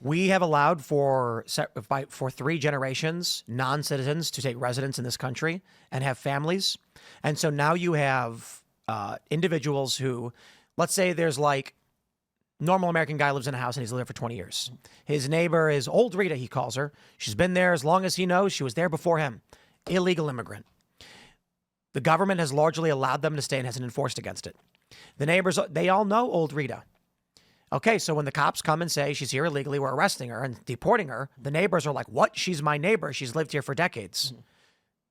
We have allowed for 3 generations non-citizens to take residence in this country and have families. And so now you have individuals who, let's say there's like normal American guy lives in a house and he's lived there for 20 years. His neighbor is old Rita, he calls her. She's been there as long as he knows. She was there before him. Illegal immigrant. The government has largely allowed them to stay and hasn't enforced against it. The neighbors, they all know old Rita. Okay, so when the cops come and say she's here illegally, we're arresting her and deporting her, the neighbors are like, what? She's my neighbor. She's lived here for decades.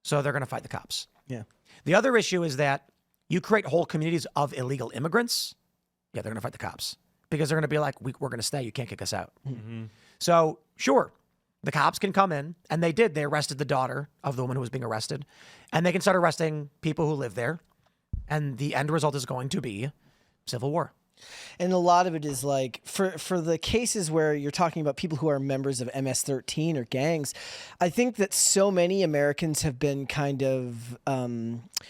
So they're going to fight the cops. Yeah. The other issue is that you create whole communities of illegal immigrants. Yeah, they're going to fight the cops because they're going to be like, we're going to stay. You can't kick us out. So sure, the cops can come in, and they did. They arrested the daughter of the woman who was being arrested, and they can start arresting people who live there. And the end result is going to be civil war. And a lot of it is like for the cases where you're talking about people who are members of MS-13 or gangs, I think that so many Americans have been kind of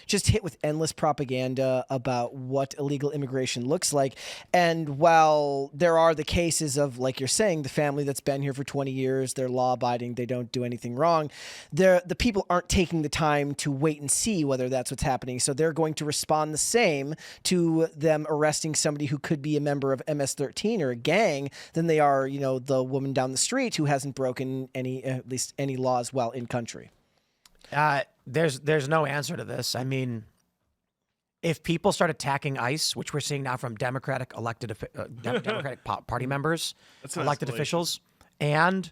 just hit with endless propaganda about what illegal immigration looks like. And while there are the cases of, like you're saying, the family that's been here for 20 years, they're law-abiding, they don't do anything wrong, the people aren't taking the time to wait and see whether that's what's happening. So they're going to respond the same to them arresting somebody who could be a member of MS-13 or a gang than they are, you know, the woman down the street who hasn't broken at least any laws while in country. There's no answer to this. I mean, if people start attacking ICE, which we're seeing now from Democratic Democratic Party members, elected officials, and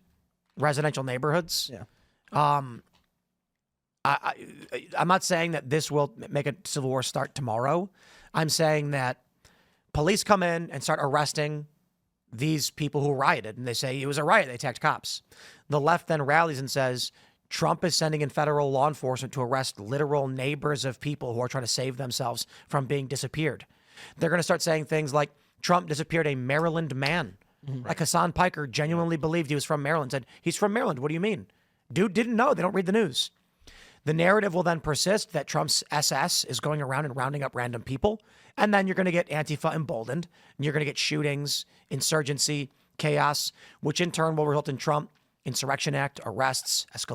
residential neighborhoods, I'm not saying that this will make a civil war start tomorrow. I'm saying that police come in and start arresting these people who rioted, and they say it was a riot, they attacked cops. The left then rallies and says, Trump is sending in federal law enforcement to arrest literal neighbors of people who are trying to save themselves from being disappeared. They're going to start saying things like, Trump disappeared a Maryland man. Like Hassan Piker genuinely believed he was from Maryland, said, he's from Maryland, what do you mean? Dude didn't know, they don't read the news. The narrative will then persist that Trump's SS is going around and rounding up random people. And then you're going to get Antifa emboldened. And you're going to get shootings, insurgency, chaos, which in turn will result in Trump, Insurrection Act, arrests, escalation.